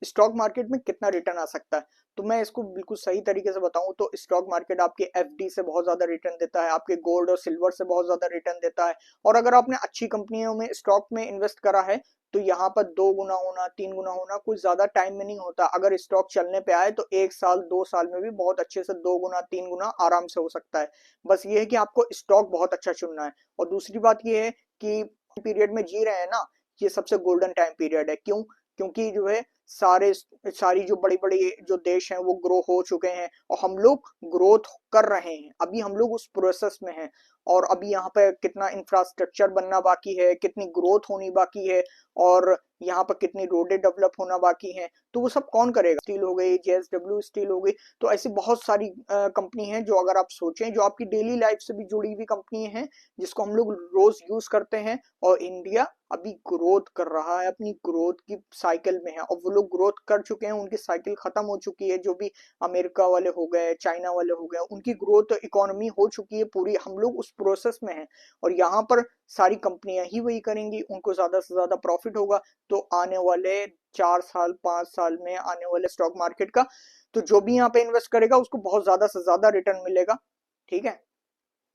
Stock market में कितना return आ सकता है। तो मैं इसको बिल्कुल सही तरीके से बताऊं तो स्टॉक मार्केट आपके एफडी से बहुत ज्यादा रिटर्न देता है, आपके गोल्ड और सिल्वर से बहुत ज्यादा रिटर्न देता है। और अगर आपने अच्छी कंपनियों में स्टॉक में इन्वेस्ट करा है तो यहाँ पर 2 गुना होना 3 गुना होना कुछ ज्यादा टाइम में नहीं होता। अगर स्टॉक चलने पे आए तो 1 साल 2 साल में भी बहुत अच्छे से 2 गुना 3 गुना आराम से हो सकता है। बस ये है कि आपको स्टॉक बहुत अच्छा चुनना है। और दूसरी बात ये है कि पीरियड में जी रहे हैं ना, ये सबसे गोल्डन टाइम पीरियड है। क्यों? क्योंकि जो है सारी जो बड़ी बड़ी जो देश हैं वो ग्रो हो चुके हैं और हम लोग ग्रोथ कर रहे हैं, अभी हम लोग उस प्रोसेस में हैं। और अभी यहाँ पे कितना इंफ्रास्ट्रक्चर बनना बाकी है, कितनी ग्रोथ होनी बाकी है, और यहाँ पर कितनी रोडें डेवलप होना बाकी हैं। तो वो सब कौन करेगा? स्टील हो गई, जेएसडब्ल्यू स्टील हो गई। तो ऐसी बहुत सारी कंपनी हैं जो अगर आप सोचें जो आपकी डेली लाइफ से भी जुड़ी हुई कंपनी हैं जिसको हम लोग रोज यूज करते हैं। और इंडिया अभी ग्रोथ कर रहा है, अपनी ग्रोथ की साइकिल में है, और वो लोग ग्रोथ कर चुके हैं, उनकी साइकिल खत्म हो चुकी है। जो भी अमेरिका वाले हो गए, चाइना वाले हो गए, उनकी ग्रोथ इकोनॉमी हो चुकी है पूरी, हम लोग उस प्रोसेस में हैं। और यहाँ पर सारी कंपनियां ही वही करेंगी, उनको ज्यादा से ज्यादा प्रॉफिट होगा। तो आने वाले 4 साल 5 साल में आने वाले स्टॉक मार्केट का तो जो भी यहाँ पे इन्वेस्ट करेगा उसको बहुत ज्यादा से ज्यादा रिटर्न मिलेगा। ठीक है।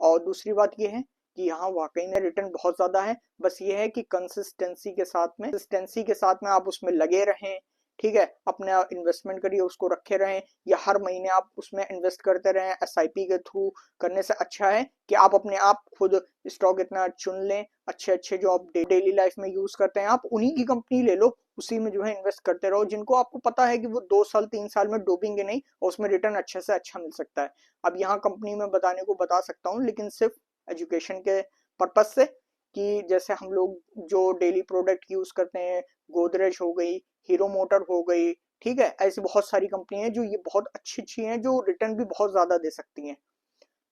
और दूसरी बात ये है कि यहाँ वाकई में रिटर्न बहुत ज्यादा है। बस ये है कि कंसिस्टेंसी के साथ में आप उसमें लगे रहें। ठीक है, अपने इन्वेस्टमेंट करिए, उसको रखे रहें, या हर महीने आप उसमें इन्वेस्ट करते रहें। एसआईपी के थ्रू करने से अच्छा है कि आप अपने आप खुद स्टॉक इतना चुन लें, अच्छे अच्छे जो आप डेली लाइफ में यूज करते हैं, आप उन्हीं की कंपनी ले लो, उसी में जो है इन्वेस्ट करते रहो, जिनको आपको पता है कि वो 2 साल 3 साल में डूबेंगे नहीं और उसमें रिटर्न अच्छे से अच्छा मिल सकता है। अब यहाँ कंपनी में बताने को बता सकता हूँ, लेकिन सिर्फ एजुकेशन के पर्पज से, कि जैसे हम लोग जो डेली प्रोडक्ट यूज करते हैं, गोदरेज हो गई, हीरो मोटर हो गई, ठीक है, ऐसी बहुत सारी कंपनी है जो ये बहुत अच्छी अच्छी हैं, जो रिटर्न भी बहुत ज्यादा दे सकती हैं।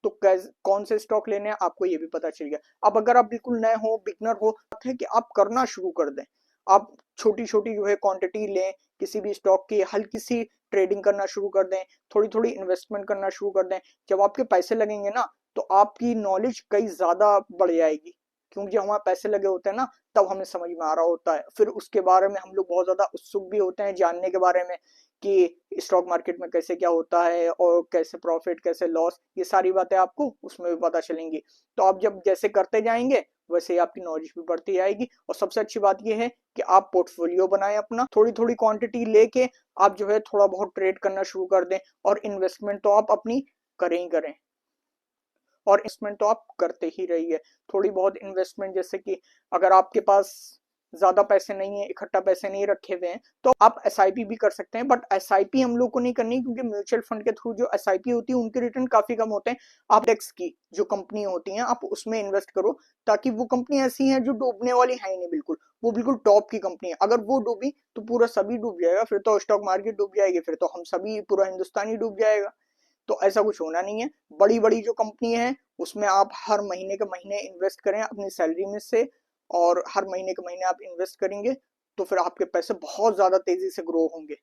तो कौन से स्टॉक लेने हैं आपको ये भी पता चल गया। अब अगर आप बिल्कुल नए हो, बिगनर हो, बात है कि आप करना शुरू कर दें। आप छोटी छोटी जो है क्वांटिटी लें, किसी भी स्टॉक की हल्की सी ट्रेडिंग करना शुरू कर दें, थोड़ी थोड़ी इन्वेस्टमेंट करना शुरू कर दें। जब आपके पैसे लगेंगे ना तो आपकी नॉलेज कई ज्यादा बढ़ जाएगी। क्योंकि जब हमारे पैसे लगे होते हैं ना तब हमें समझ में आ रहा होता है, फिर उसके बारे में हम लोग बहुत ज्यादा उत्सुक भी होते हैं जानने के बारे में कि स्टॉक मार्केट में कैसे क्या होता है और कैसे प्रॉफिट कैसे लॉस, ये सारी बातें आपको उसमें भी पता चलेंगी। तो आप जब जैसे करते जाएंगे वैसे ही आपकी नॉलेज भी बढ़ती जाएगी। और सबसे अच्छी बात यह है कि आप पोर्टफोलियो बनाएं अपना, थोड़ी थोड़ी क्वांटिटी लेके आप जो है थोड़ा बहुत ट्रेड करना शुरू कर दें। और इन्वेस्टमेंट तो आप अपनी करें ही करें, और इन्वेस्टमेंट तो आप करते ही रहिए। थोड़ी बहुत इन्वेस्टमेंट, जैसे कि अगर आपके पास ज्यादा पैसे नहीं है, इकट्ठा पैसे नहीं रखे हुए हैं, तो आप एसआईपी भी कर सकते हैं। बट एसआईपी हम लोग को नहीं करनी, क्योंकि म्यूचुअल फंड के थ्रू जो एसआईपी होती है उनके रिटर्न काफी कम होते हैं। आप डेक्स की जो कंपनी होती हैं आप उसमें इन्वेस्ट करो, ताकि वो कंपनी ऐसी है जो डूबने वाली है ही नहीं, बिल्कुल वो बिल्कुल टॉप की कंपनी है। अगर वो डूबी तो पूरा सभी डूब जाएगा, फिर तो स्टॉक मार्केट डूब जाएगी, फिर तो हम सभी पूरा हिंदुस्तान ही डूब जाएगा। तो ऐसा कुछ होना नहीं है। बड़ी बड़ी जो कंपनी है उसमें आप हर महीने के महीने इन्वेस्ट करें अपनी सैलरी में से, और हर महीने के महीने आप इन्वेस्ट करेंगे तो फिर आपके पैसे बहुत ज्यादा तेजी से ग्रो होंगे।